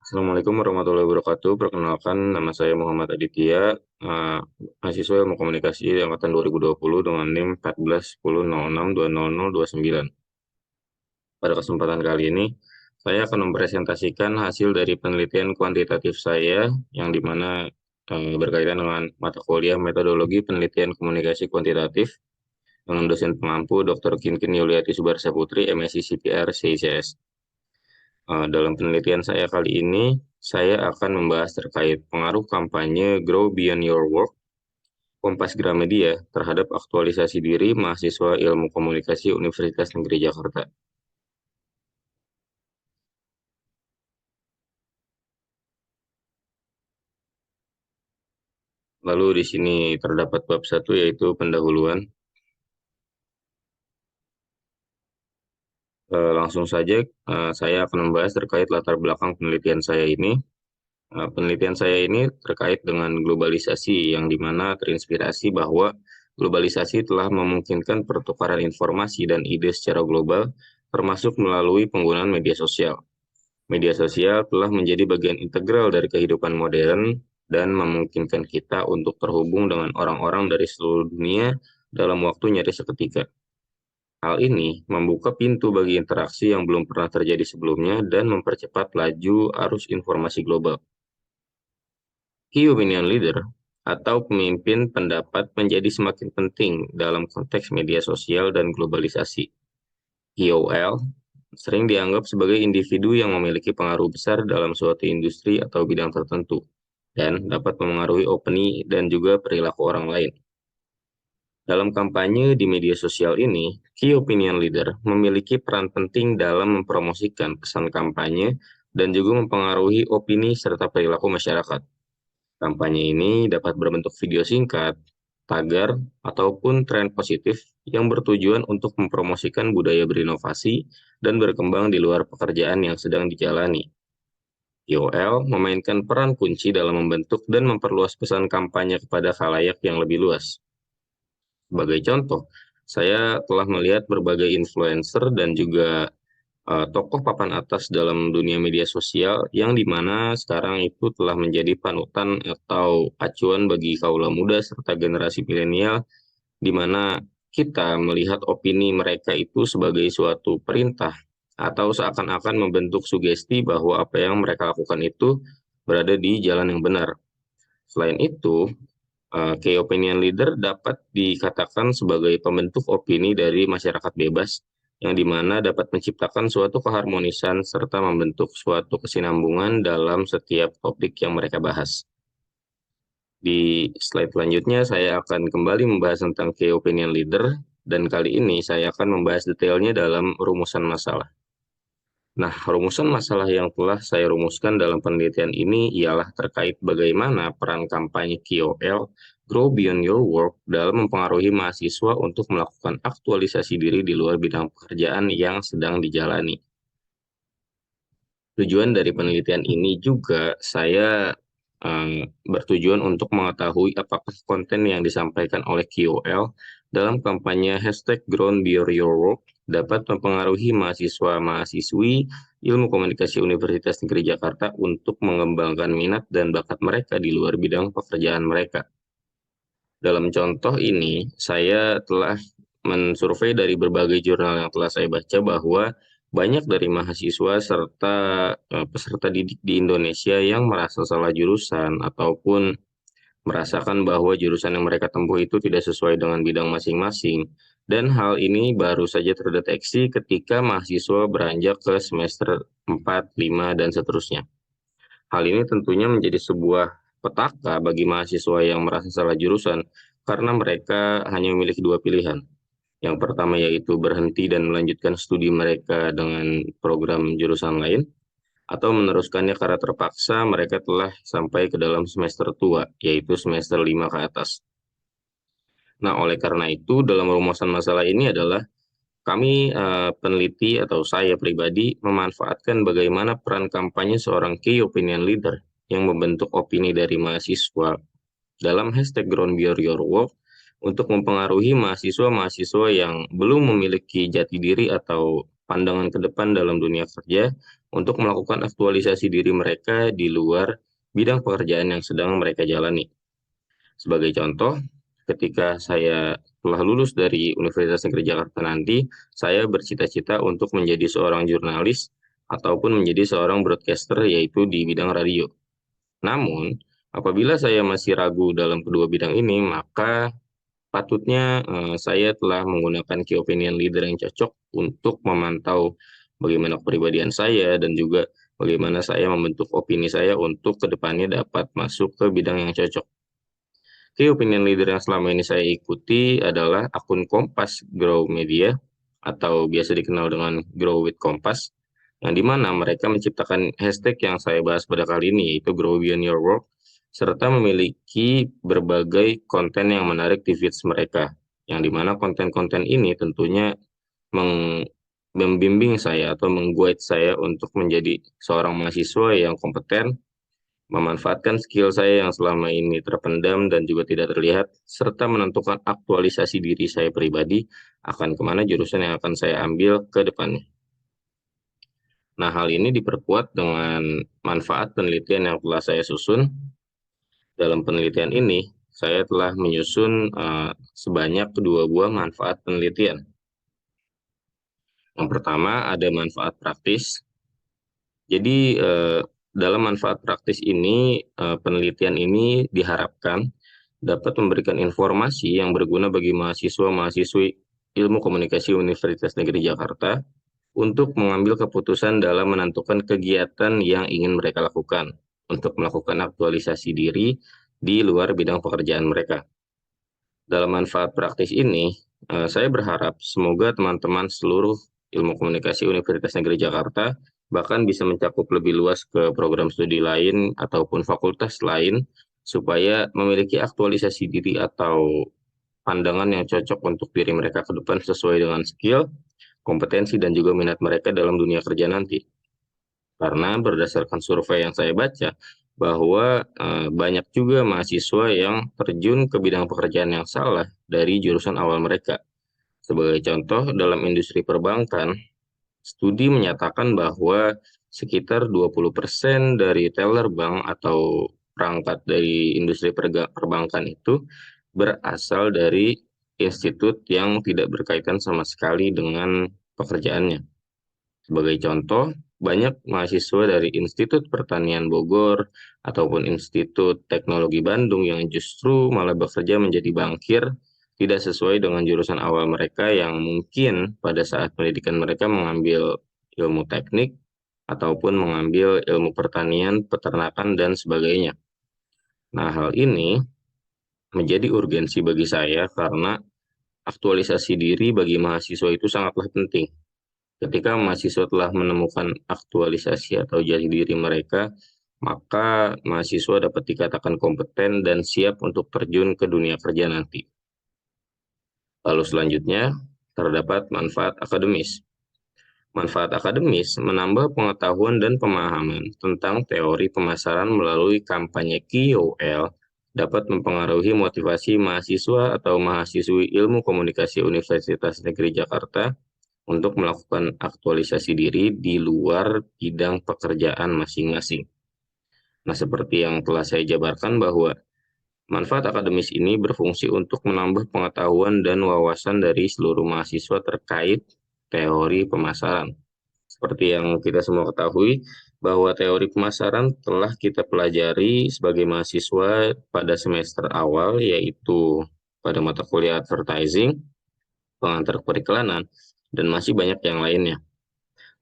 Assalamualaikum warahmatullahi wabarakatuh. Perkenalkan, nama saya Muhammad Aditya, mahasiswa Ilmu Komunikasi angkatan 2020 dengan NIM 141006200029. Pada kesempatan kali ini, saya akan mempresentasikan hasil dari penelitian kuantitatif saya yang dimana berkaitan dengan mata kuliah metodologi penelitian komunikasi kuantitatif dengan dosen pengampu Dr. Kinkin Yuliati Subarsa Putri, MSc CPR CICS. Dalam penelitian saya kali ini, saya akan membahas terkait pengaruh kampanye Grow Beyond Your Work Kompas Gramedia terhadap aktualisasi diri mahasiswa Ilmu Komunikasi Universitas Negeri Jakarta. Lalu di sini terdapat bab 1 yaitu pendahuluan. Langsung saja saya akan membahas terkait latar belakang penelitian saya ini. Penelitian saya ini terkait dengan globalisasi yang dimana terinspirasi bahwa globalisasi telah memungkinkan pertukaran informasi dan ide secara global, termasuk melalui penggunaan media sosial. Media sosial telah menjadi bagian integral dari kehidupan modern dan memungkinkan kita untuk terhubung dengan orang-orang dari seluruh dunia dalam waktu nyaris seketika. Hal ini membuka pintu bagi interaksi yang belum pernah terjadi sebelumnya dan mempercepat laju arus informasi global. Key opinion leader atau pemimpin pendapat menjadi semakin penting dalam konteks media sosial dan globalisasi. KOL sering dianggap sebagai individu yang memiliki pengaruh besar dalam suatu industri atau bidang tertentu dan dapat memengaruhi opini dan juga perilaku orang lain. Dalam kampanye di media sosial ini, key opinion leader memiliki peran penting dalam mempromosikan pesan kampanye dan juga mempengaruhi opini serta perilaku masyarakat. Kampanye ini dapat berbentuk video singkat, tagar, ataupun tren positif yang bertujuan untuk mempromosikan budaya berinovasi dan berkembang di luar pekerjaan yang sedang dijalani. KOL memainkan peran kunci dalam membentuk dan memperluas pesan kampanye kepada khalayak yang lebih luas. Sebagai contoh, saya telah melihat berbagai influencer dan juga tokoh papan atas dalam dunia media sosial yang dimana sekarang itu telah menjadi panutan atau acuan bagi kaula muda serta generasi milenial, di mana kita melihat opini mereka itu sebagai suatu perintah atau seakan-akan membentuk sugesti bahwa apa yang mereka lakukan itu berada di jalan yang benar. Selain itu, key opinion leader dapat dikatakan sebagai pembentuk opini dari masyarakat bebas yang dimana dapat menciptakan suatu keharmonisan serta membentuk suatu kesinambungan dalam setiap topik yang mereka bahas. Di slide selanjutnya saya akan kembali membahas tentang key opinion leader dan kali ini saya akan membahas detailnya dalam rumusan masalah. Nah, rumusan masalah yang telah saya rumuskan dalam penelitian ini ialah terkait bagaimana peran kampanye KOL Grow Beyond Your Work dalam mempengaruhi mahasiswa untuk melakukan aktualisasi diri di luar bidang pekerjaan yang sedang dijalani. Tujuan dari penelitian ini juga saya bertujuan untuk mengetahui apakah konten yang disampaikan oleh KOL dalam kampanye hashtag Grow Beyond Your Work dapat mempengaruhi mahasiswa-mahasiswi Ilmu Komunikasi Universitas Negeri Jakarta untuk mengembangkan minat dan bakat mereka di luar bidang pekerjaan mereka. Dalam contoh ini, saya telah mensurvei dari berbagai jurnal yang telah saya baca bahwa banyak dari mahasiswa serta peserta didik di Indonesia yang merasa salah jurusan ataupun merasakan bahwa jurusan yang mereka tempuh itu tidak sesuai dengan bidang masing-masing. Dan hal ini baru saja terdeteksi ketika mahasiswa beranjak ke semester 4, 5, dan seterusnya. Hal ini tentunya menjadi sebuah petaka bagi mahasiswa yang merasa salah jurusan karena mereka hanya memiliki dua pilihan. Yang pertama yaitu berhenti dan melanjutkan studi mereka dengan program jurusan lain, atau meneruskannya karena terpaksa mereka telah sampai ke dalam semester tua, yaitu semester 5 ke atas. Nah, oleh karena itu, dalam rumusan masalah ini adalah kami peneliti atau saya pribadi memanfaatkan bagaimana peran kampanye seorang key opinion leader yang membentuk opini dari mahasiswa dalam hashtag Ground Beyond Your Work untuk mempengaruhi mahasiswa-mahasiswa yang belum memiliki jati diri atau pandangan ke depan dalam dunia kerja untuk melakukan aktualisasi diri mereka di luar bidang pekerjaan yang sedang mereka jalani. Sebagai contoh, ketika saya telah lulus dari Universitas Negeri Jakarta nanti, saya bercita-cita untuk menjadi seorang jurnalis ataupun menjadi seorang broadcaster yaitu di bidang radio. Namun, apabila saya masih ragu dalam kedua bidang ini, maka patutnya saya telah menggunakan key opinion leader yang cocok untuk memantau bagaimana kepribadian saya dan juga bagaimana saya membentuk opini saya untuk kedepannya dapat masuk ke bidang yang cocok. Key opinion leader yang selama ini saya ikuti adalah akun Kompas Grow Media atau biasa dikenal dengan Grow with Kompas, yang dimana mereka menciptakan hashtag yang saya bahas pada kali ini, yaitu Grow Beyond Your Work, serta memiliki berbagai konten yang menarik di feeds mereka, yang dimana konten-konten ini tentunya membimbing saya atau mengguide saya untuk menjadi seorang mahasiswa yang kompeten, memanfaatkan skill saya yang selama ini terpendam dan juga tidak terlihat, serta menentukan aktualisasi diri saya pribadi akan kemana jurusan yang akan saya ambil ke depannya. Nah, hal ini diperkuat dengan manfaat penelitian yang telah saya susun. Dalam penelitian ini, saya telah menyusun sebanyak 2 buah manfaat penelitian. Yang pertama ada manfaat praktis. Jadi dalam manfaat praktis ini, penelitian ini diharapkan dapat memberikan informasi yang berguna bagi mahasiswa-mahasiswi Ilmu Komunikasi Universitas Negeri Jakarta untuk mengambil keputusan dalam menentukan kegiatan yang ingin mereka lakukan untuk melakukan aktualisasi diri di luar bidang pekerjaan mereka. Dalam manfaat praktis ini, saya berharap semoga teman-teman seluruh Ilmu Komunikasi Universitas Negeri Jakarta bahkan bisa mencakup lebih luas ke program studi lain ataupun fakultas lain supaya memiliki aktualisasi diri atau pandangan yang cocok untuk diri mereka ke depan sesuai dengan skill, kompetensi, dan juga minat mereka dalam dunia kerja nanti. Karena berdasarkan survei yang saya baca, bahwa banyak juga mahasiswa yang terjun ke bidang pekerjaan yang salah dari jurusan awal mereka. Sebagai contoh, dalam industri perbankan, studi menyatakan bahwa sekitar 20% dari teller bank atau perangkat dari industri perbankan itu berasal dari institut yang tidak berkaitan sama sekali dengan pekerjaannya. Sebagai contoh, banyak mahasiswa dari Institut Pertanian Bogor ataupun Institut Teknologi Bandung yang justru malah bekerja menjadi bankir tidak sesuai dengan jurusan awal mereka yang mungkin pada saat pendidikan mereka mengambil ilmu teknik ataupun mengambil ilmu pertanian, peternakan, dan sebagainya. Nah, hal ini menjadi urgensi bagi saya karena aktualisasi diri bagi mahasiswa itu sangatlah penting. Ketika mahasiswa telah menemukan aktualisasi atau jati diri mereka, maka mahasiswa dapat dikatakan kompeten dan siap untuk terjun ke dunia kerja nanti. Lalu selanjutnya, terdapat manfaat akademis. Manfaat akademis menambah pengetahuan dan pemahaman tentang teori pemasaran melalui kampanye KOL dapat mempengaruhi motivasi mahasiswa atau mahasiswi Ilmu Komunikasi Universitas Negeri Jakarta untuk melakukan aktualisasi diri di luar bidang pekerjaan masing-masing. Nah, seperti yang telah saya jabarkan bahwa manfaat akademis ini berfungsi untuk menambah pengetahuan dan wawasan dari seluruh mahasiswa terkait teori pemasaran. Seperti yang kita semua ketahui, bahwa teori pemasaran telah kita pelajari sebagai mahasiswa pada semester awal, yaitu pada mata kuliah advertising, pengantar periklanan, dan masih banyak yang lainnya.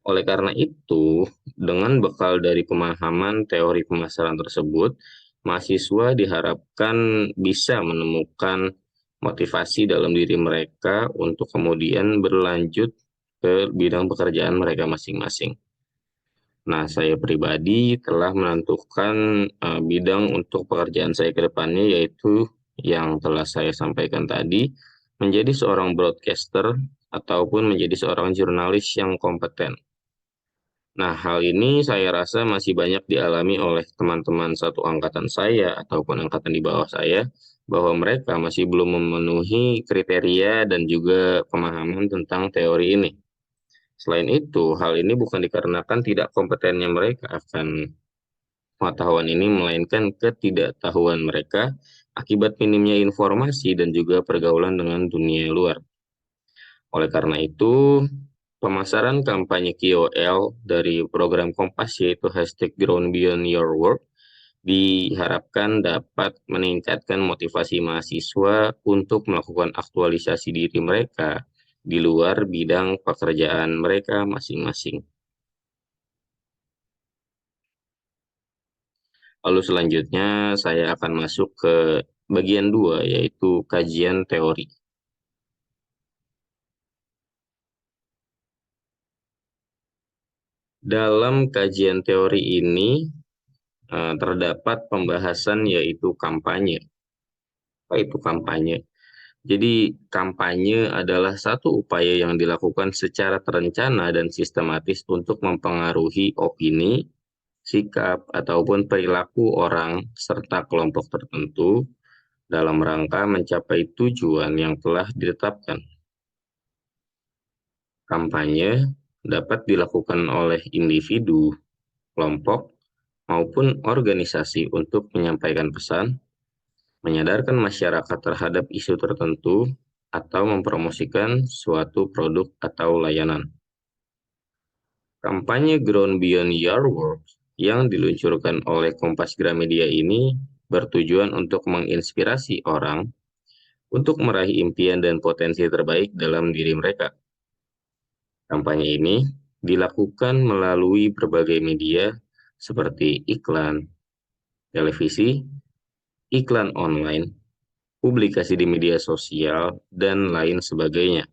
Oleh karena itu, dengan bekal dari pemahaman teori pemasaran tersebut, mahasiswa diharapkan bisa menemukan motivasi dalam diri mereka untuk kemudian berlanjut ke bidang pekerjaan mereka masing-masing. Nah, saya pribadi telah menentukan bidang untuk pekerjaan saya ke depannya, yaitu yang telah saya sampaikan tadi, menjadi seorang broadcaster ataupun menjadi seorang jurnalis yang kompeten. Nah, hal ini saya rasa masih banyak dialami oleh teman-teman satu angkatan saya ataupun angkatan di bawah saya, bahwa mereka masih belum memenuhi kriteria dan juga pemahaman tentang teori ini. Selain itu, hal ini bukan dikarenakan tidak kompetennya mereka akan pengetahuan ini, melainkan ketidaktahuan mereka akibat minimnya informasi dan juga pergaulan dengan dunia luar. Oleh karena itu, pemasaran kampanye KOL dari program Kompas yaitu hashtag Ground Beyond Your Work diharapkan dapat meningkatkan motivasi mahasiswa untuk melakukan aktualisasi diri mereka di luar bidang pekerjaan mereka masing-masing. Lalu selanjutnya saya akan masuk ke bagian 2 yaitu kajian teori. Dalam kajian teori ini terdapat pembahasan yaitu kampanye. Apa itu kampanye? Jadi kampanye adalah satu upaya yang dilakukan secara terencana dan sistematis untuk mempengaruhi opini, sikap, ataupun perilaku orang serta kelompok tertentu dalam rangka mencapai tujuan yang telah ditetapkan. Kampanye dapat dilakukan oleh individu, kelompok, maupun organisasi untuk menyampaikan pesan, menyadarkan masyarakat terhadap isu tertentu, atau mempromosikan suatu produk atau layanan. Kampanye Ground Beyond Your Work yang diluncurkan oleh Kompas Gramedia ini bertujuan untuk menginspirasi orang untuk meraih impian dan potensi terbaik dalam diri mereka. Kampanye ini dilakukan melalui berbagai media seperti iklan, televisi, iklan online, publikasi di media sosial, dan lain sebagainya.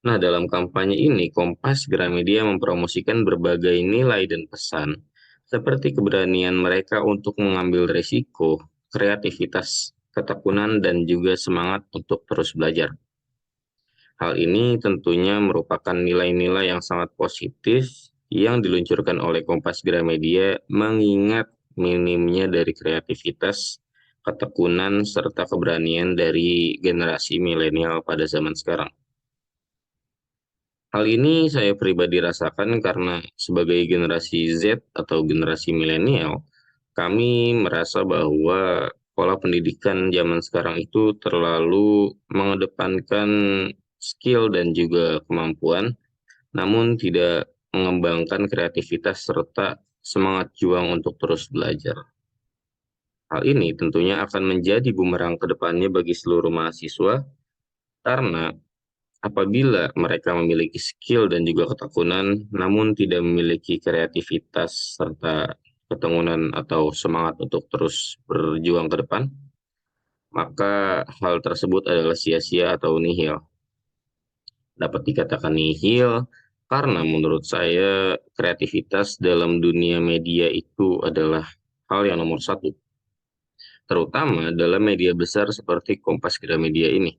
Nah, dalam kampanye ini, Kompas Gramedia mempromosikan berbagai nilai dan pesan, seperti keberanian mereka untuk mengambil risiko, kreativitas, ketekunan, dan juga semangat untuk terus belajar. Hal ini tentunya merupakan nilai-nilai yang sangat positif yang diluncurkan oleh Kompas Gramedia, mengingat minimnya dari kreativitas, ketekunan, serta keberanian dari generasi milenial pada zaman sekarang. Hal ini saya pribadi rasakan karena sebagai generasi Z atau generasi milenial, kami merasa bahwa pola pendidikan zaman sekarang itu terlalu mengedepankan skill dan juga kemampuan, namun tidak mengembangkan kreativitas serta semangat juang untuk terus belajar. Hal ini tentunya akan menjadi bumerang ke depannya bagi seluruh mahasiswa, karena apabila mereka memiliki skill dan juga ketekunan, namun tidak memiliki kreativitas serta ketekunan atau semangat untuk terus berjuang ke depan, maka hal tersebut adalah sia-sia atau nihil. Dapat dikatakan nihil karena menurut saya kreativitas dalam dunia media itu adalah hal yang nomor satu, terutama dalam media besar seperti Kompas Gramedia ini.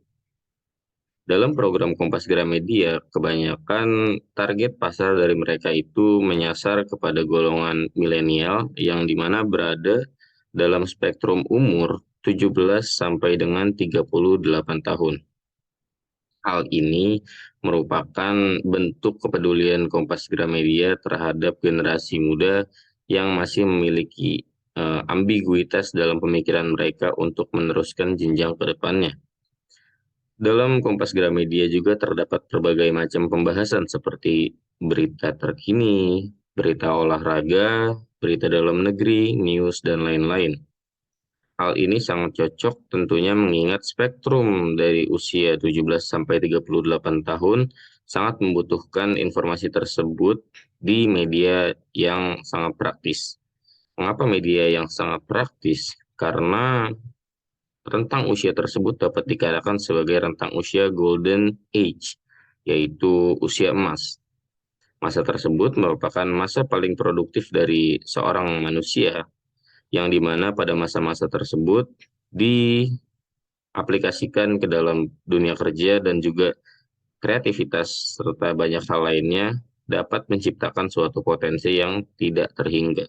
Dalam program Kompas Gramedia, kebanyakan target pasar dari mereka itu menyasar kepada golongan milenial yang dimana berada dalam spektrum umur 17 sampai dengan 38 tahun. Hal ini merupakan bentuk kepedulian Kompas Gramedia terhadap generasi muda yang masih memiliki ambiguitas dalam pemikiran mereka untuk meneruskan jenjang ke depannya. Dalam Kompas Gramedia juga terdapat berbagai macam pembahasan seperti berita terkini, berita olahraga, berita dalam negeri, news, dan lain-lain. Hal ini sangat cocok tentunya mengingat spektrum dari usia 17 sampai 38 tahun sangat membutuhkan informasi tersebut di media yang sangat praktis. Mengapa media yang sangat praktis? Karena rentang usia tersebut dapat dikatakan sebagai rentang usia golden age, yaitu usia emas. Masa tersebut merupakan masa paling produktif dari seorang manusia, yang dimana pada masa-masa tersebut diaplikasikan ke dalam dunia kerja dan juga kreativitas serta banyak hal lainnya dapat menciptakan suatu potensi yang tidak terhingga.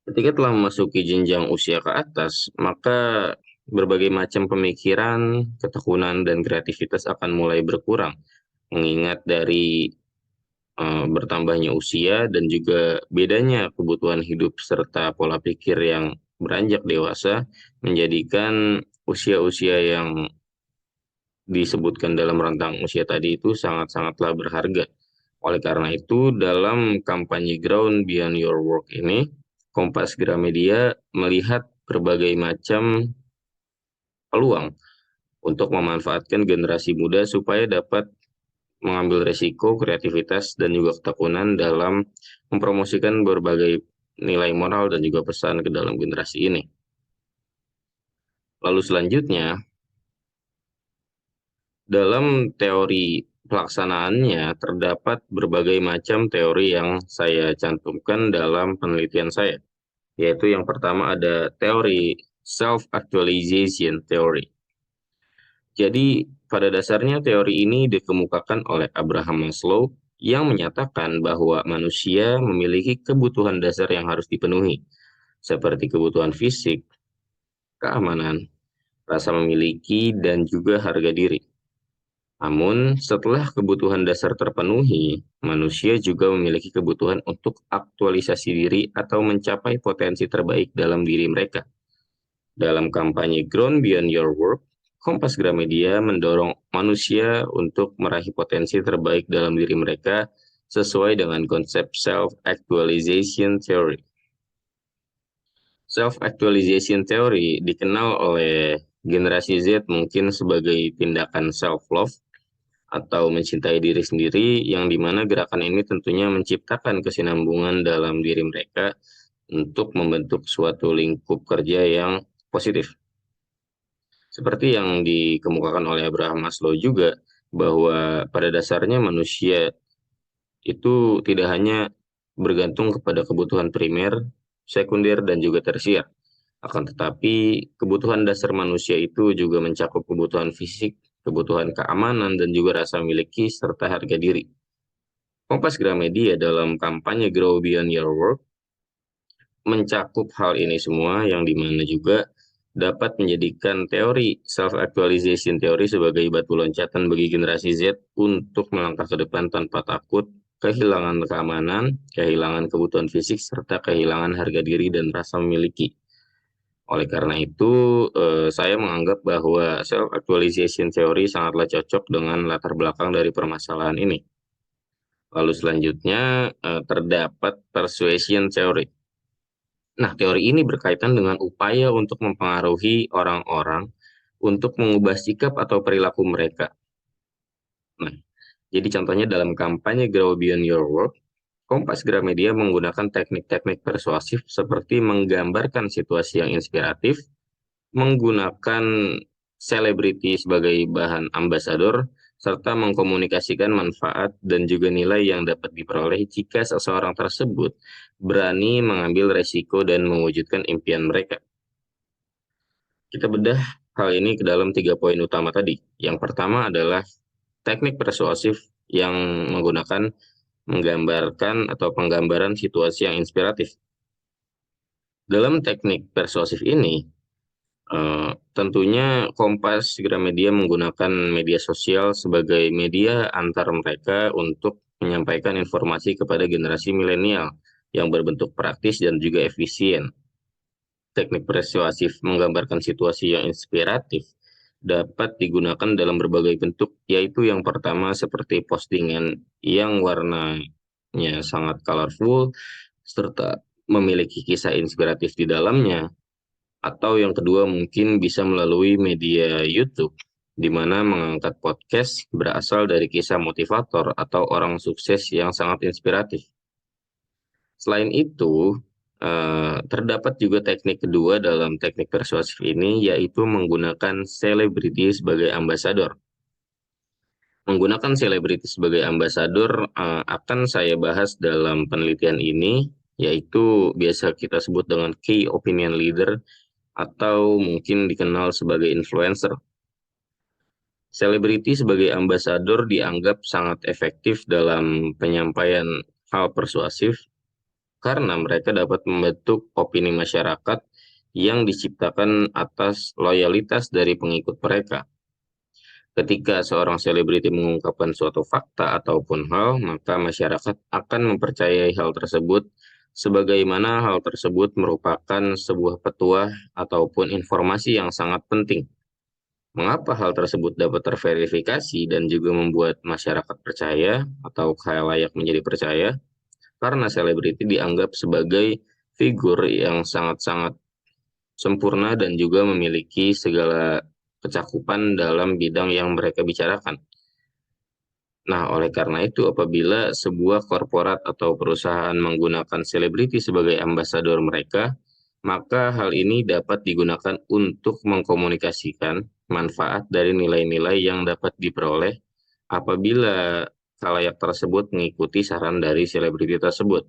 Ketika telah memasuki jenjang usia ke atas, maka berbagai macam pemikiran, ketekunan, dan kreativitas akan mulai berkurang mengingat dari bertambahnya usia dan juga bedanya kebutuhan hidup serta pola pikir yang beranjak dewasa menjadikan usia-usia yang disebutkan dalam rentang usia tadi itu sangat-sangatlah berharga. Oleh karena itu, dalam kampanye Ground Beyond Your Work ini, Kompas Gramedia melihat berbagai macam peluang untuk memanfaatkan generasi muda supaya dapat mengambil resiko, kreativitas, dan juga ketekunan dalam mempromosikan berbagai nilai moral dan juga pesan ke dalam generasi ini. Lalu selanjutnya, dalam teori pelaksanaannya terdapat berbagai macam teori yang saya cantumkan dalam penelitian saya, yaitu yang pertama ada teori self-actualization theory. Jadi, pada dasarnya teori ini dikemukakan oleh Abraham Maslow yang menyatakan bahwa manusia memiliki kebutuhan dasar yang harus dipenuhi, seperti kebutuhan fisik, keamanan, rasa memiliki, dan juga harga diri. Namun, setelah kebutuhan dasar terpenuhi, manusia juga memiliki kebutuhan untuk aktualisasi diri atau mencapai potensi terbaik dalam diri mereka. Dalam kampanye Ground Beyond Your Work, Kompas Gramedia mendorong manusia untuk meraih potensi terbaik dalam diri mereka sesuai dengan konsep self-actualization theory. Self-actualization theory dikenal oleh generasi Z mungkin sebagai tindakan self-love atau mencintai diri sendiri, yang dimana gerakan ini tentunya menciptakan kesinambungan dalam diri mereka untuk membentuk suatu lingkup kerja yang positif. Seperti yang dikemukakan oleh Abraham Maslow juga, bahwa pada dasarnya manusia itu tidak hanya bergantung kepada kebutuhan primer, sekunder, dan juga tersier. Akan tetapi, kebutuhan dasar manusia itu juga mencakup kebutuhan fisik, kebutuhan keamanan, dan juga rasa memiliki, serta harga diri. Kompas Gramedia dalam kampanye Grow Beyond Your Work mencakup hal ini semua, yang dimana juga dapat menjadikan teori self-actualization teori sebagai batu loncatan bagi generasi Z untuk melangkah ke depan tanpa takut kehilangan keamanan, kehilangan kebutuhan fisik, serta kehilangan harga diri dan rasa memiliki. Oleh karena itu, saya menganggap bahwa self-actualization theory sangatlah cocok dengan latar belakang dari permasalahan ini. Lalu selanjutnya, terdapat persuasion theory. Nah, teori ini berkaitan dengan upaya untuk mempengaruhi orang-orang untuk mengubah sikap atau perilaku mereka. Nah, jadi contohnya dalam kampanye Grow Beyond Your Work, Kompas Gramedia menggunakan teknik-teknik persuasif seperti menggambarkan situasi yang inspiratif, menggunakan selebriti sebagai bahan ambasador, serta mengkomunikasikan manfaat dan juga nilai yang dapat diperoleh jika seseorang tersebut berani mengambil resiko dan mewujudkan impian mereka. Kita bedah hal ini ke dalam 3 poin utama tadi. Yang pertama adalah teknik persuasif yang menggunakan menggambarkan atau penggambaran situasi yang inspiratif. Dalam teknik persuasif ini, tentunya Kompas Gramedia menggunakan media sosial sebagai media antar mereka untuk menyampaikan informasi kepada generasi milenial yang berbentuk praktis dan juga efisien. Teknik persuasif menggambarkan situasi yang inspiratif dapat digunakan dalam berbagai bentuk, yaitu yang pertama seperti postingan yang warnanya sangat colorful, serta memiliki kisah inspiratif di dalamnya. Atau yang kedua mungkin bisa melalui media YouTube, di mana mengangkat podcast berasal dari kisah motivator atau orang sukses yang sangat inspiratif. Selain itu, terdapat juga teknik kedua dalam teknik persuasif ini, yaitu menggunakan selebriti sebagai ambasador. Menggunakan selebriti sebagai ambasador akan saya bahas dalam penelitian ini, yaitu biasa kita sebut dengan key opinion leader atau mungkin dikenal sebagai influencer. Selebriti sebagai ambasador dianggap sangat efektif dalam penyampaian hal persuasif karena mereka dapat membentuk opini masyarakat yang diciptakan atas loyalitas dari pengikut mereka. Ketika seorang selebriti mengungkapkan suatu fakta ataupun hal, maka masyarakat akan mempercayai hal tersebut sebagaimana hal tersebut merupakan sebuah petuah ataupun informasi yang sangat penting. Mengapa hal tersebut dapat terverifikasi dan juga membuat masyarakat percaya atau khalayak menjadi percaya? Karena selebriti dianggap sebagai figur yang sangat-sangat sempurna dan juga memiliki segala kecakupan dalam bidang yang mereka bicarakan. Nah, oleh karena itu, apabila sebuah korporat atau perusahaan menggunakan selebriti sebagai ambasador mereka, maka hal ini dapat digunakan untuk mengkomunikasikan manfaat dari nilai-nilai yang dapat diperoleh apabila khalayak tersebut mengikuti saran dari selebriti tersebut.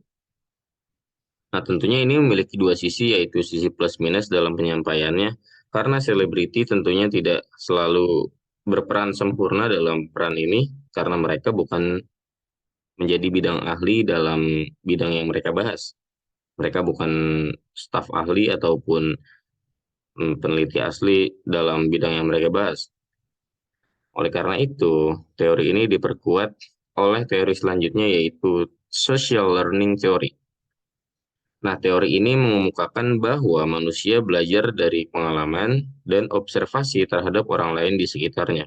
Nah, tentunya ini memiliki dua sisi, yaitu sisi plus minus dalam penyampaiannya, karena selebriti tentunya tidak selalu berperan sempurna dalam peran ini, karena mereka bukan menjadi bidang ahli dalam bidang yang mereka bahas. Mereka bukan staf ahli ataupun peneliti asli dalam bidang yang mereka bahas. Oleh karena itu, teori ini diperkuat oleh teori selanjutnya, yaitu social learning theory. Nah, teori ini mengemukakan bahwa manusia belajar dari pengalaman dan observasi terhadap orang lain di sekitarnya.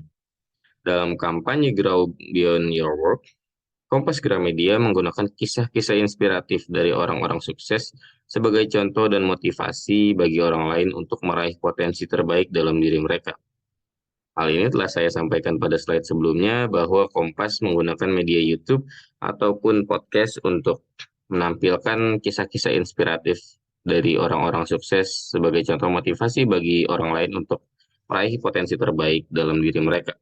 Dalam kampanye Grow Beyond Your Work, Kompas Gramedia menggunakan kisah-kisah inspiratif dari orang-orang sukses sebagai contoh dan motivasi bagi orang lain untuk meraih potensi terbaik dalam diri mereka. Hal ini telah saya sampaikan pada slide sebelumnya bahwa Kompas menggunakan media YouTube ataupun podcast untuk menampilkan kisah-kisah inspiratif dari orang-orang sukses sebagai contoh motivasi bagi orang lain untuk meraih potensi terbaik dalam diri mereka.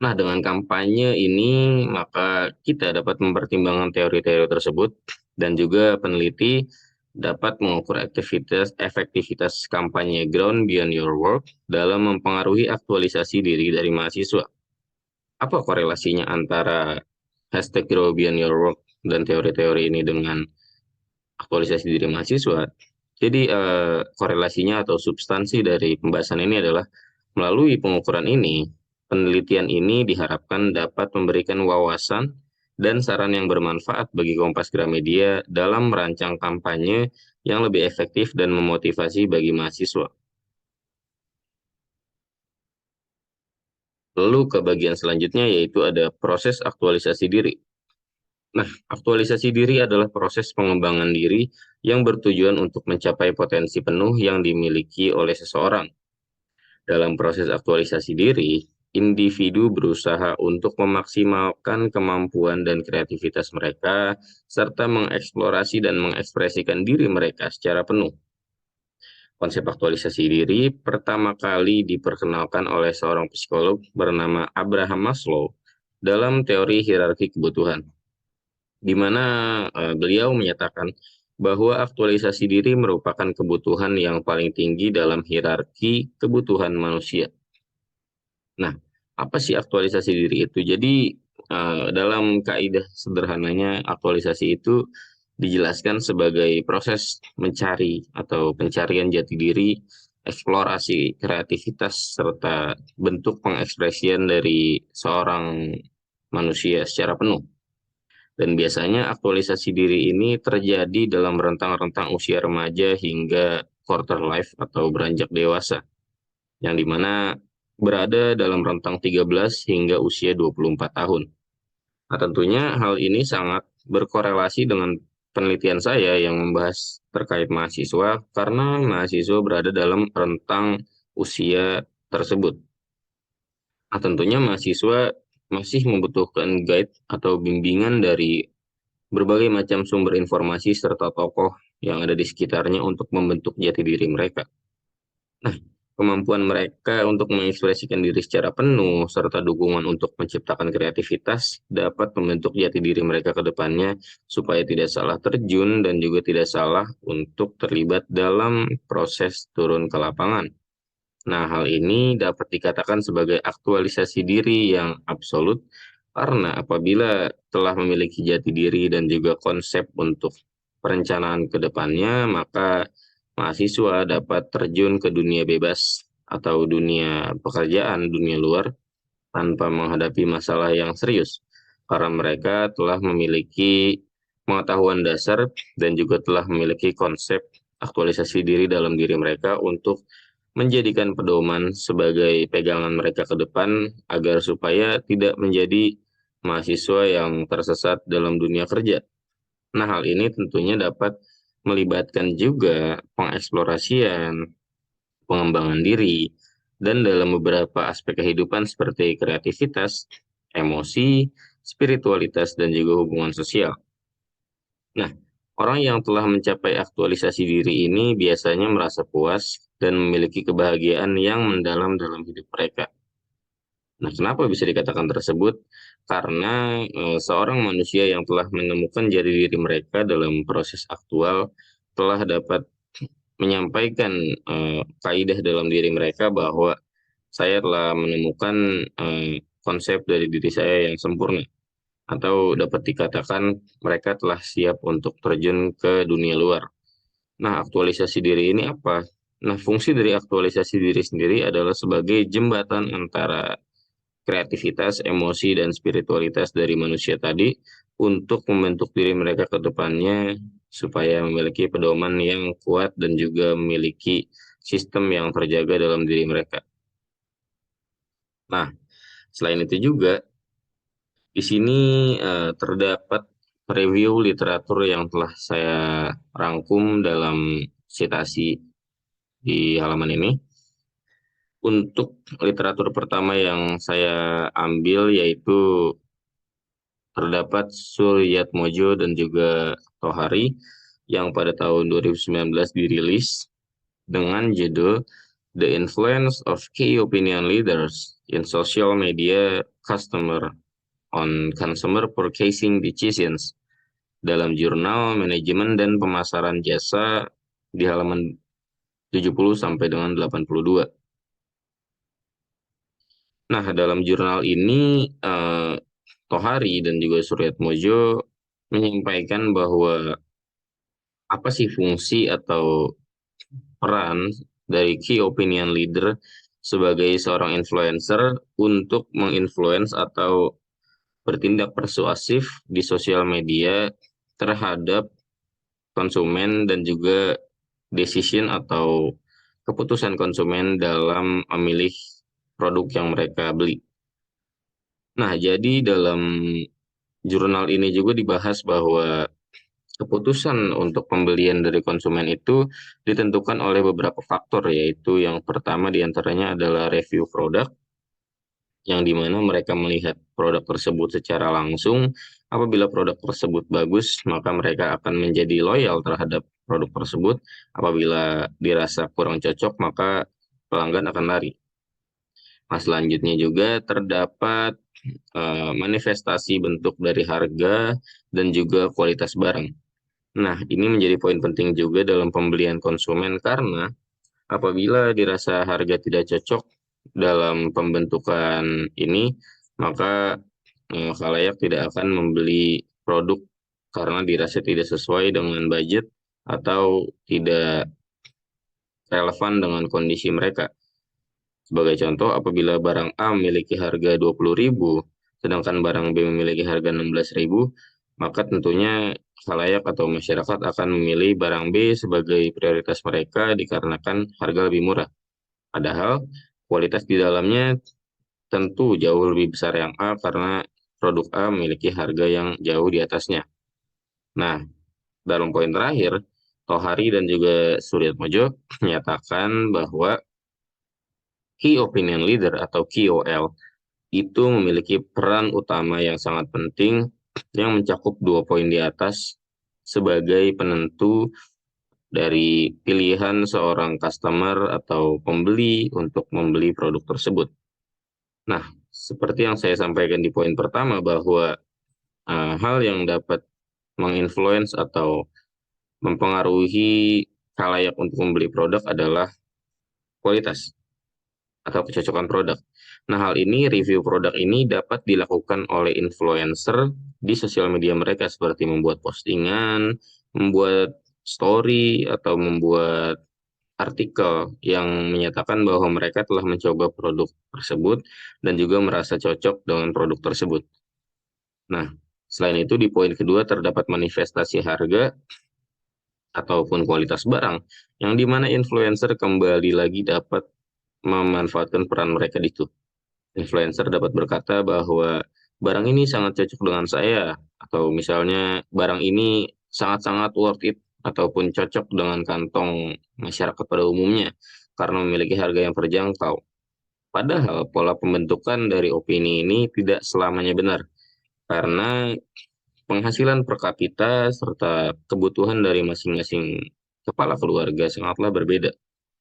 Nah, dengan kampanye ini, maka kita dapat mempertimbangkan teori-teori tersebut dan juga peneliti dapat mengukur efektivitas kampanye Ground Beyond Your Work dalam mempengaruhi aktualisasi diri dari mahasiswa. Apa korelasinya antara hashtag Grow Beyond Your Work dan teori-teori ini dengan aktualisasi diri mahasiswa? Jadi, korelasinya atau substansi dari pembahasan ini adalah melalui pengukuran ini, penelitian ini diharapkan dapat memberikan wawasan dan saran yang bermanfaat bagi Kompas Gramedia dalam merancang kampanye yang lebih efektif dan memotivasi bagi mahasiswa. Lalu ke bagian selanjutnya, yaitu ada proses aktualisasi diri. Nah, aktualisasi diri adalah proses pengembangan diri yang bertujuan untuk mencapai potensi penuh yang dimiliki oleh seseorang. Dalam proses aktualisasi diri, individu berusaha untuk memaksimalkan kemampuan dan kreativitas mereka, serta mengeksplorasi dan mengekspresikan diri mereka secara penuh. Konsep aktualisasi diri pertama kali diperkenalkan oleh seorang psikolog bernama Abraham Maslow dalam teori hierarki kebutuhan, di mana beliau menyatakan bahwa aktualisasi diri merupakan kebutuhan yang paling tinggi dalam hierarki kebutuhan manusia. Nah, apa sih aktualisasi diri itu? Jadi, dalam kaidah sederhananya, aktualisasi itu dijelaskan sebagai proses mencari atau pencarian jati diri, eksplorasi kreativitas, serta bentuk pengekspresian dari seorang manusia secara penuh. Dan biasanya aktualisasi diri ini terjadi dalam rentang-rentang usia remaja hingga quarter life atau beranjak dewasa, yang dimana berada dalam rentang 13 hingga usia 24 tahun. Nah, tentunya hal ini sangat berkorelasi dengan penelitian saya yang membahas terkait mahasiswa, karena mahasiswa berada dalam rentang usia tersebut. Nah, tentunya mahasiswa masih membutuhkan guide atau bimbingan dari berbagai macam sumber informasi serta tokoh yang ada di sekitarnya untuk membentuk jati diri mereka. Nah, kemampuan mereka untuk mengekspresikan diri secara penuh, serta dukungan untuk menciptakan kreativitas dapat membentuk jati diri mereka ke depannya supaya tidak salah terjun dan juga tidak salah untuk terlibat dalam proses turun ke lapangan. Nah, hal ini dapat dikatakan sebagai aktualisasi diri yang absolut karena apabila telah memiliki jati diri dan juga konsep untuk perencanaan ke depannya, maka mahasiswa dapat terjun ke dunia bebas atau dunia pekerjaan, dunia luar, tanpa menghadapi masalah yang serius, karena mereka telah memiliki pengetahuan dasar dan juga telah memiliki konsep aktualisasi diri dalam diri mereka untuk menjadikan pedoman sebagai pegangan mereka ke depan agar supaya tidak menjadi mahasiswa yang tersesat dalam dunia kerja. Nah, hal ini tentunya dapat melibatkan juga pengeksplorasian, pengembangan diri, dan dalam beberapa aspek kehidupan seperti kreativitas, emosi, spiritualitas, dan juga hubungan sosial. Nah, orang yang telah mencapai aktualisasi diri ini biasanya merasa puas dan memiliki kebahagiaan yang mendalam dalam hidup mereka. Nah, kenapa bisa dikatakan tersebut? Karena seorang manusia yang telah menemukan jati diri mereka dalam proses aktual telah dapat menyampaikan kaidah dalam diri mereka bahwa saya telah menemukan konsep dari diri saya yang sempurna, atau dapat dikatakan mereka telah siap untuk terjun ke dunia luar. Nah, aktualisasi diri ini apa? Nah, fungsi dari aktualisasi diri sendiri adalah sebagai jembatan antara kreativitas, emosi, dan spiritualitas dari manusia tadi untuk membentuk diri mereka ke depannya supaya memiliki pedoman yang kuat dan juga memiliki sistem yang terjaga dalam diri mereka. Nah, selain itu juga di sini terdapat review literatur yang telah saya rangkum dalam citasi di halaman ini. Untuk literatur pertama yang saya ambil yaitu terdapat Suryatmojo dan juga Tohari yang pada tahun 2019 dirilis dengan judul The Influence of Key Opinion Leaders in Social Media Customer on Consumer Purchasing Decisions dalam jurnal Manajemen dan Pemasaran Jasa di halaman 70 sampai dengan 82. Nah, dalam jurnal ini Tohari dan juga Suryatmojo menyampaikan bahwa apa sih fungsi atau peran dari key opinion leader sebagai seorang influencer untuk menginfluence atau bertindak persuasif di sosial media terhadap konsumen dan juga decision atau keputusan konsumen dalam memilih produk yang mereka beli. Nah, jadi dalam jurnal ini juga dibahas bahwa keputusan untuk pembelian dari konsumen itu ditentukan oleh beberapa faktor, yaitu yang pertama diantaranya adalah review produk, yang dimana mereka melihat produk tersebut secara langsung. Apabila produk tersebut bagus, maka mereka akan menjadi loyal terhadap produk tersebut. Apabila dirasa kurang cocok, maka pelanggan akan lari. Nah, selanjutnya juga terdapat manifestasi bentuk dari harga dan juga kualitas barang. Nah, ini menjadi poin penting juga dalam pembelian konsumen karena apabila dirasa harga tidak cocok dalam pembentukan ini, maka khalayak tidak akan membeli produk karena dirasa tidak sesuai dengan budget atau tidak relevan dengan kondisi mereka. Sebagai contoh, apabila barang A memiliki harga 20.000, sedangkan barang B memiliki harga 16.000, maka tentunya khalayak atau masyarakat akan memilih barang B sebagai prioritas mereka dikarenakan harga lebih murah. Padahal kualitas di dalamnya tentu jauh lebih besar yang A karena produk A memiliki harga yang jauh di atasnya. Nah, dalam poin terakhir, Tohari dan juga Suryatmojo menyatakan bahwa Key Opinion Leader atau KOL itu memiliki peran utama yang sangat penting yang mencakup dua poin di atas sebagai penentu dari pilihan seorang customer atau pembeli untuk membeli produk tersebut. Nah, seperti yang saya sampaikan di poin pertama bahwa hal yang dapat menginfluence atau mempengaruhi khalayak untuk membeli produk adalah kualitas atau kecocokan produk. Nah, hal ini, review produk ini dapat dilakukan oleh influencer di sosial media mereka seperti membuat postingan, membuat story, atau membuat artikel yang menyatakan bahwa mereka telah mencoba produk tersebut dan juga merasa cocok dengan produk tersebut. Nah, selain itu di poin kedua terdapat manifestasi harga ataupun kualitas barang, yang dimana influencer kembali lagi dapat memanfaatkan peran mereka di situ. Influencer dapat berkata bahwa barang ini sangat cocok dengan saya, atau misalnya barang ini sangat-sangat worth it, ataupun cocok dengan kantong masyarakat pada umumnya, karena memiliki harga yang terjangkau. Padahal pola pembentukan dari opini ini tidak selamanya benar, karena penghasilan per kapita serta kebutuhan dari masing-masing kepala keluarga sangatlah berbeda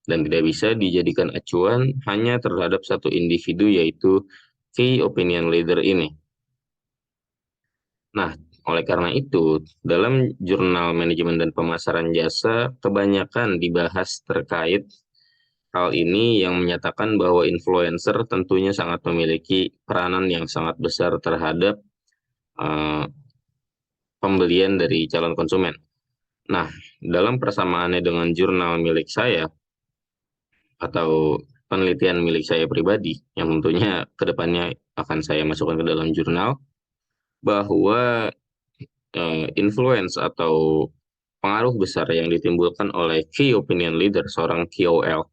dan tidak bisa dijadikan acuan hanya terhadap satu individu, yaitu key opinion leader ini. Nah, oleh karena itu, dalam jurnal manajemen dan pemasaran jasa kebanyakan dibahas terkait hal ini, yang menyatakan bahwa influencer tentunya sangat memiliki peranan yang sangat besar terhadap eh, pembelian dari calon konsumen. Nah, dalam persamaannya dengan jurnal milik saya atau penelitian milik saya pribadi, yang tentunya kedepannya akan saya masukkan ke dalam jurnal, bahwa influence atau pengaruh besar yang ditimbulkan oleh key opinion leader, seorang KOL,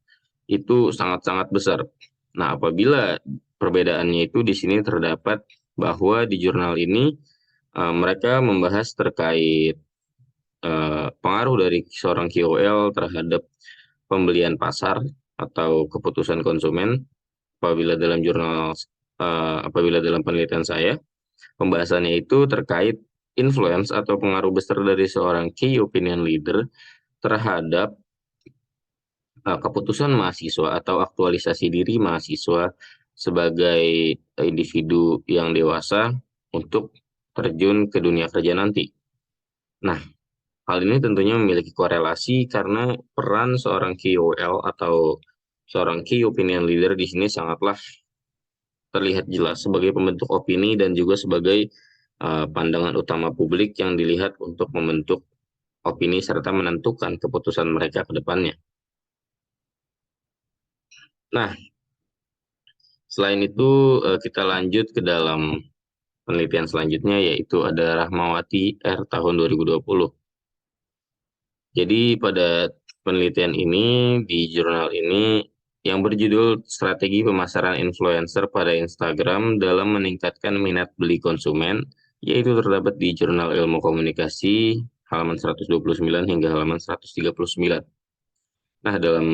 itu sangat-sangat besar. Nah, apabila perbedaannya itu di sini terdapat bahwa di jurnal ini mereka membahas terkait pengaruh dari seorang KOL terhadap pembelian pasar atau keputusan konsumen. Apabila dalam penelitian saya, pembahasannya itu terkait influence atau pengaruh besar dari seorang key opinion leader terhadap keputusan mahasiswa atau aktualisasi diri mahasiswa sebagai individu yang dewasa untuk terjun ke dunia kerja nanti. Nah, hal ini tentunya memiliki korelasi karena peran seorang KOL atau seorang key opinion leader di sini sangatlah terlihat jelas sebagai pembentuk opini dan juga sebagai pandangan utama publik yang dilihat untuk membentuk opini serta menentukan keputusan mereka ke depannya. Nah, selain itu kita lanjut ke dalam penelitian selanjutnya, yaitu ada Rahmawati R tahun 2020. Jadi pada penelitian ini, di jurnal ini yang berjudul Strategi Pemasaran Influencer pada Instagram dalam Meningkatkan Minat Beli Konsumen, yaitu terdapat di Jurnal Ilmu Komunikasi halaman 129 hingga halaman 139. Nah, dalam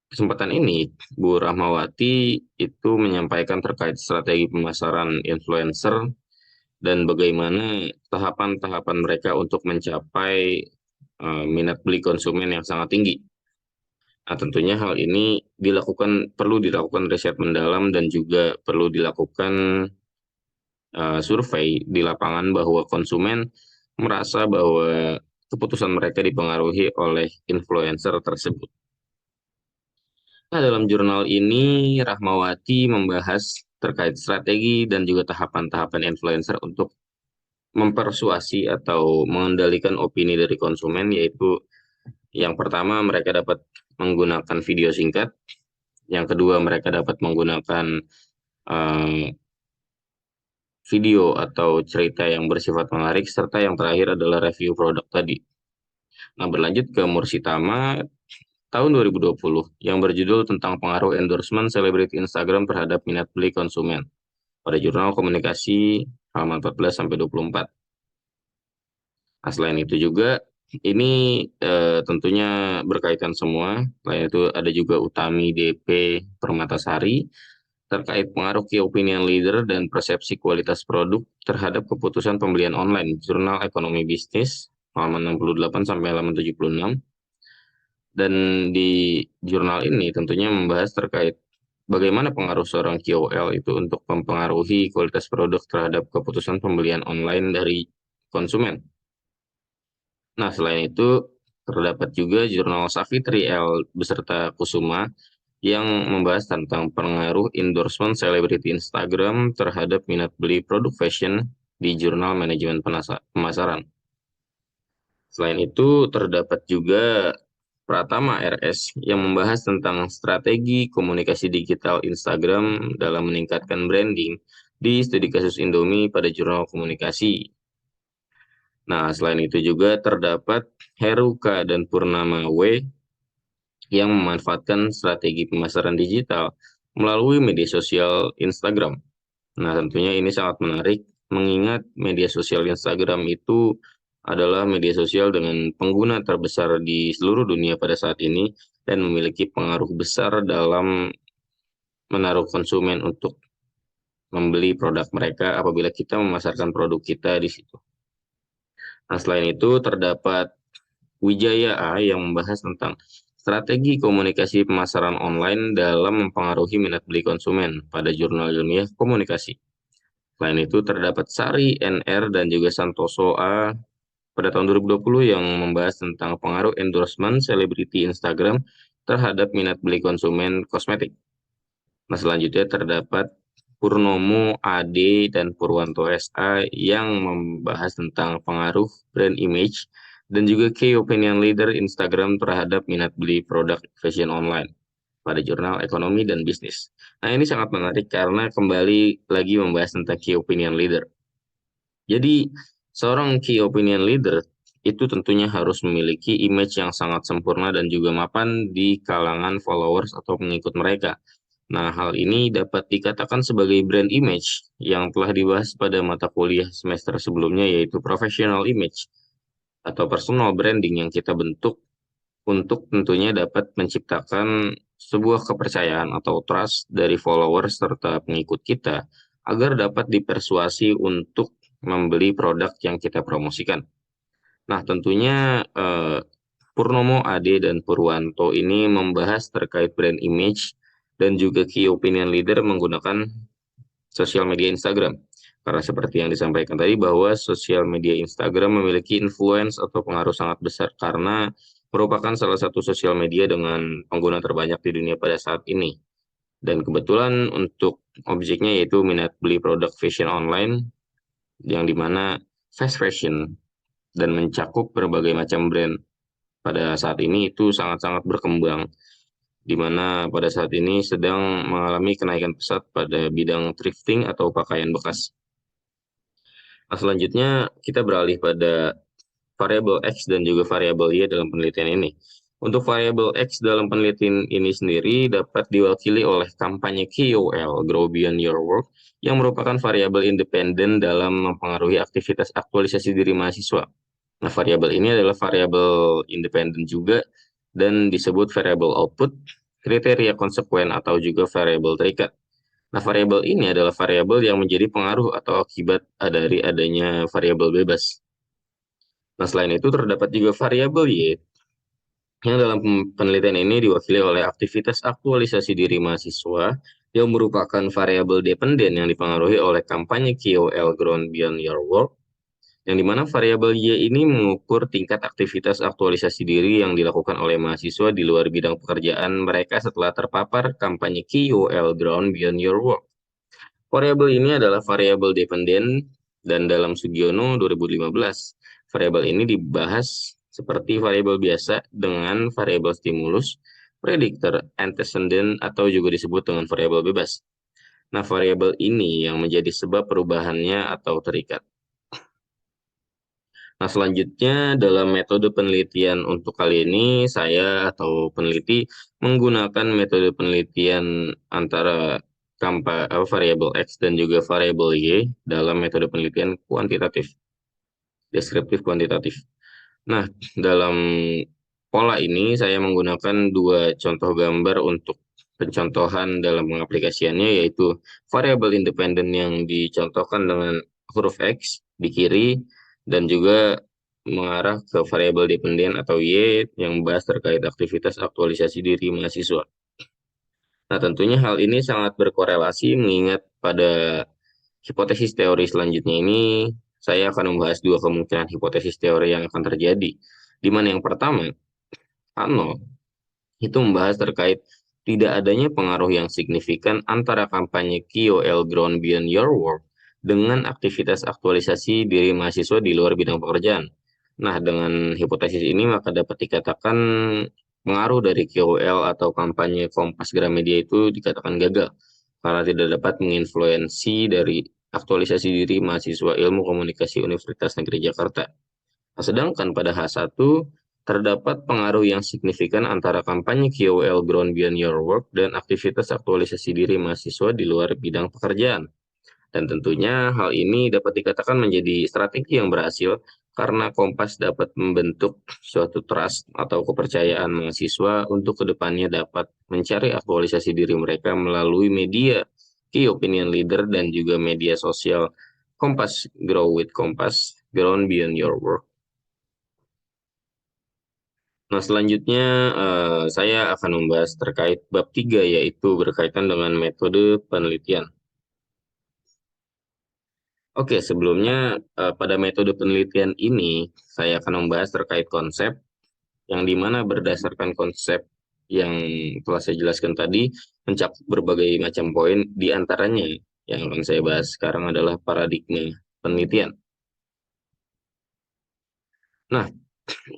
kesempatan ini, Bu Rahmawati itu menyampaikan terkait strategi pemasaran influencer dan bagaimana tahapan-tahapan mereka untuk mencapai minat beli konsumen yang sangat tinggi. Nah, tentunya hal ini perlu dilakukan riset mendalam dan juga perlu dilakukan survei di lapangan bahwa konsumen merasa bahwa keputusan mereka dipengaruhi oleh influencer tersebut. Nah, dalam jurnal ini Rahmawati membahas terkait strategi dan juga tahapan-tahapan influencer untuk mempersuasi atau mengendalikan opini dari konsumen, yaitu yang pertama mereka dapat menggunakan video singkat, yang kedua mereka dapat menggunakan eh, video atau cerita yang bersifat menarik, serta yang terakhir adalah review produk tadi. Nah, berlanjut ke Mursitama tahun 2020 yang berjudul tentang pengaruh endorsement selebriti Instagram terhadap minat beli konsumen pada Jurnal Komunikasi halaman 14 sampai 24. Nah, selain itu juga ini tentunya berkaitan semua. Selain itu ada juga Utami DP Permatasari terkait pengaruh key opinion leader dan persepsi kualitas produk terhadap keputusan pembelian online. Jurnal Ekonomi Bisnis halaman 68 sampai halaman 76. Dan di jurnal ini tentunya membahas terkait bagaimana pengaruh seorang KOL itu untuk mempengaruhi kualitas produk terhadap keputusan pembelian online dari konsumen. Nah, selain itu terdapat juga jurnal Savitri L beserta Kusuma yang membahas tentang pengaruh endorsement selebriti Instagram terhadap minat beli produk fashion di jurnal manajemen pemasaran. Selain itu terdapat juga Pratama RS yang membahas tentang strategi komunikasi digital Instagram dalam meningkatkan branding di studi kasus Indomie pada jurnal komunikasi. Nah, selain itu juga terdapat Heruka dan Purnama W yang memanfaatkan strategi pemasaran digital melalui media sosial Instagram. Nah, tentunya ini sangat menarik mengingat media sosial Instagram itu adalah media sosial dengan pengguna terbesar di seluruh dunia pada saat ini dan memiliki pengaruh besar dalam menaruh konsumen untuk membeli produk mereka apabila kita memasarkan produk kita di situ. Nah, selain itu terdapat Wijaya A yang membahas tentang strategi komunikasi pemasaran online dalam mempengaruhi minat beli konsumen pada jurnal ilmiah komunikasi. Selain itu terdapat Sari NR dan juga Santoso A pada tahun 2020 yang membahas tentang pengaruh endorsement selebriti Instagram terhadap minat beli konsumen kosmetik. Nah, selanjutnya terdapat Purnomo AD dan Purwanto SA yang membahas tentang pengaruh brand image dan juga key opinion leader Instagram terhadap minat beli produk fashion online pada jurnal ekonomi dan bisnis. Nah, ini sangat menarik karena kembali lagi membahas tentang key opinion leader. Jadi, seorang key opinion leader itu tentunya harus memiliki image yang sangat sempurna dan juga mapan di kalangan followers atau pengikut mereka. Nah, hal ini dapat dikatakan sebagai brand image yang telah dibahas pada mata kuliah semester sebelumnya, yaitu professional image atau personal branding yang kita bentuk untuk tentunya dapat menciptakan sebuah kepercayaan atau trust dari followers serta pengikut kita agar dapat dipersuasi untuk membeli produk yang kita promosikan. Nah, tentunya Purnomo Ade dan Purwanto ini membahas terkait brand image dan juga key opinion leader menggunakan sosial media Instagram. Karena seperti yang disampaikan tadi bahwa sosial media Instagram memiliki influence atau pengaruh sangat besar karena merupakan salah satu sosial media dengan pengguna terbanyak di dunia pada saat ini. Dan kebetulan untuk objeknya yaitu minat beli produk fashion online yang dimana fast fashion dan mencakup berbagai macam brand pada saat ini itu sangat-sangat berkembang, di mana pada saat ini sedang mengalami kenaikan pesat pada bidang thrifting atau pakaian bekas. Nah, selanjutnya kita beralih pada variabel X dan juga variabel Y dalam penelitian ini. Untuk variabel X dalam penelitian ini sendiri dapat diwakili oleh kampanye KOL, Grow Beyond Your Work, yang merupakan variabel independen dalam mempengaruhi aktivitas aktualisasi diri mahasiswa. Nah, variabel ini adalah variabel independen juga dan disebut variabel output, kriteria konsekuen atau juga variabel terikat. Nah, variabel ini adalah variabel yang menjadi pengaruh atau akibat dari adanya variabel bebas. Nah, selain itu terdapat juga variabel Y yang dalam penelitian ini diwakili oleh aktivitas aktualisasi diri mahasiswa yang merupakan variabel dependen yang dipengaruhi oleh kampanye KOL Ground Beyond Your Work, yang dimana variabel Y ini mengukur tingkat aktivitas aktualisasi diri yang dilakukan oleh mahasiswa di luar bidang pekerjaan mereka setelah terpapar kampanye KOL Ground Beyond Your Work. Variabel ini adalah variabel dependen dan dalam Sugiono 2015, variabel ini dibahas seperti variabel biasa dengan variabel stimulus, prediktor, antecedent, atau juga disebut dengan variabel bebas. Nah, variabel ini yang menjadi sebab perubahannya atau terikat. Nah, selanjutnya dalam metode penelitian untuk kali ini, saya atau peneliti menggunakan metode penelitian antara variabel X dan juga variabel Y dalam metode penelitian kuantitatif, deskriptif kuantitatif. Nah, dalam pola ini saya menggunakan dua contoh gambar untuk pencontohan dalam pengaplikasiannya, yaitu variabel independen yang dicontohkan dengan huruf X di kiri dan juga mengarah ke variabel dependen atau Y yang membahas terkait aktivitas aktualisasi diri mahasiswa. Nah, tentunya hal ini sangat berkorelasi mengingat pada hipotesis teori selanjutnya ini saya akan membahas dua kemungkinan hipotesis teori yang akan terjadi. Di mana yang pertama, Arnold itu membahas terkait tidak adanya pengaruh yang signifikan antara kampanye KOL Ground Beyond Your Work dengan aktivitas aktualisasi diri mahasiswa di luar bidang pekerjaan. Nah, dengan hipotesis ini maka dapat dikatakan pengaruh dari KOL atau kampanye Kompas Gramedia itu dikatakan gagal karena tidak dapat menginfluensi dari aktualisasi diri mahasiswa Ilmu Komunikasi Universitas Negeri Jakarta. Nah, sedangkan pada H1 terdapat pengaruh yang signifikan antara kampanye KOL Ground Beyond Your Work dan aktivitas aktualisasi diri mahasiswa di luar bidang pekerjaan. Dan tentunya hal ini dapat dikatakan menjadi strategi yang berhasil karena Kompas dapat membentuk suatu trust atau kepercayaan mahasiswa untuk kedepannya dapat mencari aktualisasi diri mereka melalui media, key opinion leader, dan juga media sosial Kompas, Grow with Kompas, Ground Beyond Your Work. Nah, selanjutnya saya akan membahas terkait bab 3, yaitu berkaitan dengan metode penelitian. Oke, sebelumnya pada metode penelitian ini saya akan membahas terkait konsep yang dimana berdasarkan konsep yang telah saya jelaskan tadi mencakup berbagai macam poin, di antaranya yang akan saya bahas sekarang adalah paradigma penelitian. Nah,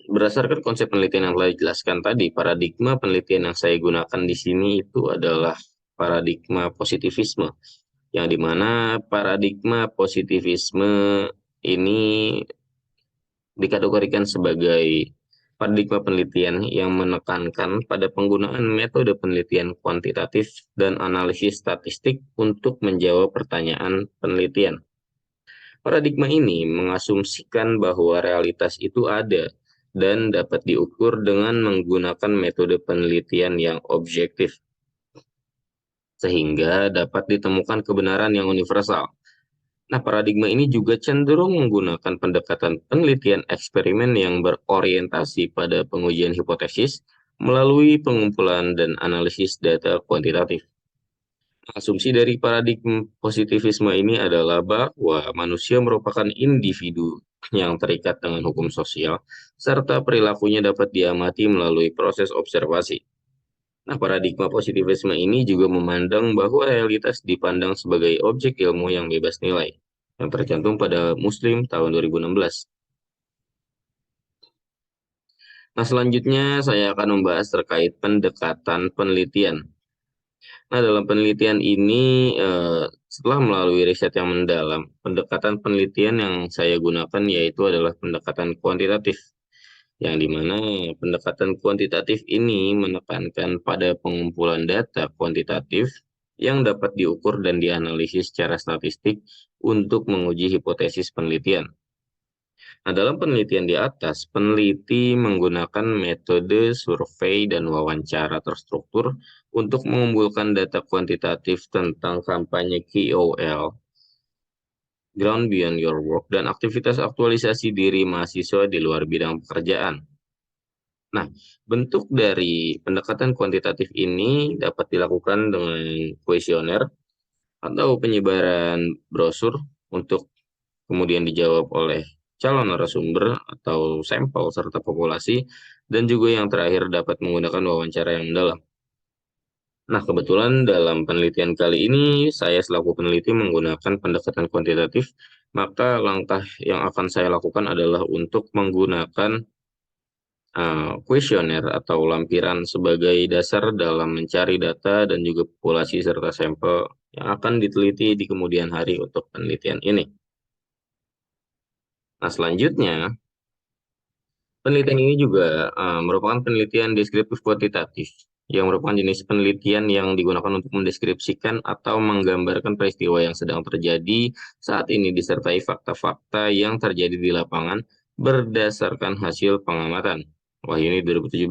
berdasarkan konsep penelitian yang telah dijelaskan tadi, paradigma penelitian yang saya gunakan di sini itu adalah paradigma positivisme, yang dimana paradigma positivisme ini dikategorikan sebagai paradigma penelitian yang menekankan pada penggunaan metode penelitian kuantitatif dan analisis statistik untuk menjawab pertanyaan penelitian. Paradigma ini mengasumsikan bahwa realitas itu ada dan dapat diukur dengan menggunakan metode penelitian yang objektif, sehingga dapat ditemukan kebenaran yang universal. Nah, paradigma ini juga cenderung menggunakan pendekatan penelitian eksperimen yang berorientasi pada pengujian hipotesis melalui pengumpulan dan analisis data kuantitatif. Asumsi dari paradigma positivisme ini adalah bahwa manusia merupakan individu yang terikat dengan hukum sosial, serta perilakunya dapat diamati melalui proses observasi. Nah, paradigma positivisme ini juga memandang bahwa realitas dipandang sebagai objek ilmu yang bebas nilai, yang tercantum pada Muslim tahun 2016. Nah, selanjutnya saya akan membahas terkait pendekatan penelitian. Nah, dalam penelitian ini, setelah melalui riset yang mendalam, pendekatan penelitian yang saya gunakan yaitu adalah pendekatan kuantitatif, yang dimana pendekatan kuantitatif ini menekankan pada pengumpulan data kuantitatif yang dapat diukur dan dianalisis secara statistik untuk menguji hipotesis penelitian. Nah, dalam penelitian di atas, peneliti menggunakan metode survei dan wawancara terstruktur untuk mengumpulkan data kuantitatif tentang kampanye KOL, Ground Beyond Your Work, dan aktivitas aktualisasi diri mahasiswa di luar bidang pekerjaan. Nah, bentuk dari pendekatan kuantitatif ini dapat dilakukan dengan kuesioner atau penyebaran brosur untuk kemudian dijawab oleh calon narasumber atau sampel serta populasi, dan juga yang terakhir dapat menggunakan wawancara yang mendalam. Nah, kebetulan dalam penelitian kali ini saya selaku peneliti menggunakan pendekatan kuantitatif, maka langkah yang akan saya lakukan adalah untuk menggunakan kuesioner atau lampiran sebagai dasar dalam mencari data dan juga populasi serta sampel yang akan diteliti di kemudian hari untuk penelitian ini. Nah, selanjutnya, penelitian ini juga merupakan penelitian deskriptif kuantitatif, yang merupakan jenis penelitian yang digunakan untuk mendeskripsikan atau menggambarkan peristiwa yang sedang terjadi saat ini disertai fakta-fakta yang terjadi di lapangan berdasarkan hasil pengamatan. Wahyuni 2017.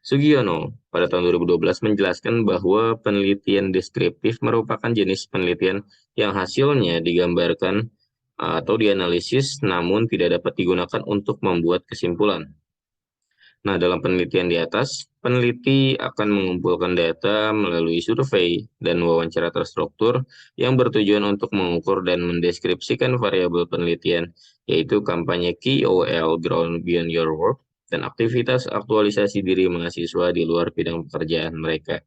Sugiono pada tahun 2012 menjelaskan bahwa penelitian deskriptif merupakan jenis penelitian yang hasilnya digambarkan atau dianalisis namun tidak dapat digunakan untuk membuat kesimpulan. Nah, dalam penelitian di atas, peneliti akan mengumpulkan data melalui survei dan wawancara terstruktur yang bertujuan untuk mengukur dan mendeskripsikan variabel penelitian, yaitu kampanye KOL Ground Beyond Your Work dan aktivitas aktualisasi diri mahasiswa di luar bidang pekerjaan mereka.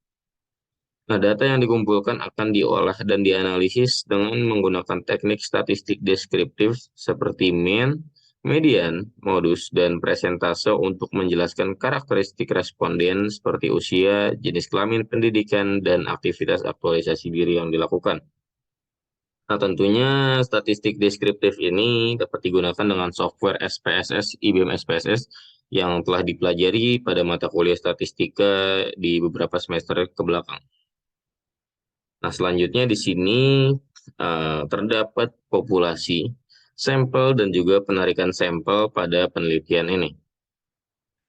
Nah, data yang dikumpulkan akan diolah dan dianalisis dengan menggunakan teknik statistik deskriptif seperti mean, Median, modus, dan presentase untuk menjelaskan karakteristik responden seperti usia, jenis kelamin pendidikan, dan aktivitas aktualisasi diri yang dilakukan. Nah, tentunya statistik deskriptif ini dapat digunakan dengan software SPSS, IBM SPSS, yang telah dipelajari pada mata kuliah statistika di beberapa semester ke belakang. Nah, selanjutnya di sini terdapat populasi, sampel, dan juga penarikan sampel pada penelitian ini.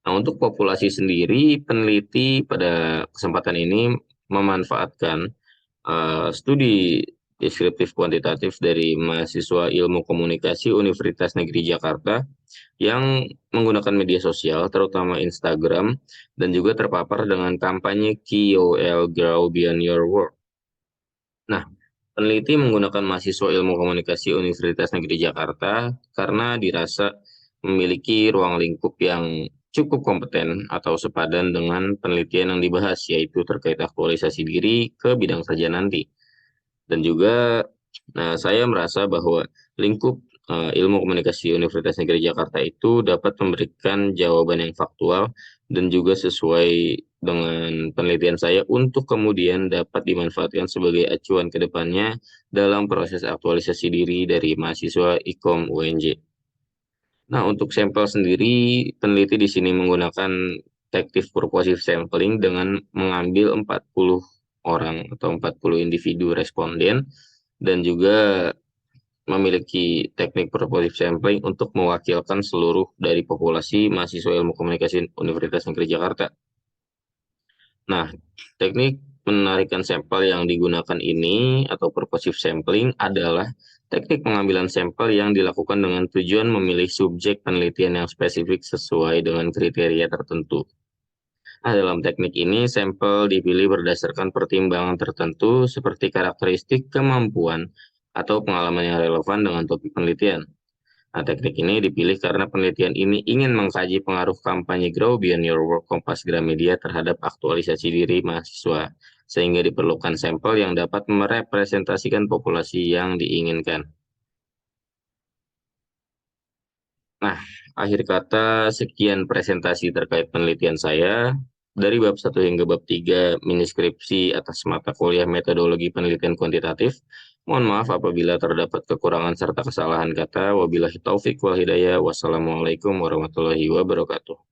Nah, untuk populasi sendiri, peneliti pada kesempatan ini memanfaatkan studi deskriptif kuantitatif dari mahasiswa Ilmu Komunikasi Universitas Negeri Jakarta yang menggunakan media sosial, terutama Instagram, dan juga terpapar dengan kampanye KOL Grow Beyond Your Work. Nah, peneliti menggunakan mahasiswa Ilmu Komunikasi Universitas Negeri Jakarta karena dirasa memiliki ruang lingkup yang cukup kompeten atau sepadan dengan penelitian yang dibahas, yaitu terkait aktualisasi diri ke bidang kerja nanti. Dan juga saya merasa bahwa lingkup Ilmu Komunikasi Universitas Negeri Jakarta itu dapat memberikan jawaban yang faktual dan juga sesuai dengan penelitian saya untuk kemudian dapat dimanfaatkan sebagai acuan ke depannya dalam proses aktualisasi diri dari mahasiswa IKOM UNJ. Nah, untuk sampel sendiri, peneliti di sini menggunakan active purposive sampling dengan mengambil 40 orang atau 40 individu responden dan juga memiliki teknik purposive sampling untuk mewakilkan seluruh dari populasi mahasiswa Ilmu Komunikasi Universitas Negeri Jakarta. Nah, teknik penarikan sampel yang digunakan ini atau purposive sampling adalah teknik pengambilan sampel yang dilakukan dengan tujuan memilih subjek penelitian yang spesifik sesuai dengan kriteria tertentu. Nah, dalam teknik ini, sampel dipilih berdasarkan pertimbangan tertentu seperti karakteristik, kemampuan, atau pengalaman yang relevan dengan topik penelitian. Nah, teknik ini dipilih karena penelitian ini ingin mengkaji pengaruh kampanye Grow Beyond Your Work Kompas Gramedia terhadap aktualisasi diri mahasiswa, sehingga diperlukan sampel yang dapat merepresentasikan populasi yang diinginkan. Nah, akhir kata sekian presentasi terkait penelitian saya. Dari bab 1 hingga bab 3 mini skripsi atas mata kuliah metodologi penelitian kuantitatif. Mohon maaf apabila terdapat kekurangan serta kesalahan kata. Wabillahi taufik wal hidayah. Wassalamualaikum warahmatullahi wabarakatuh.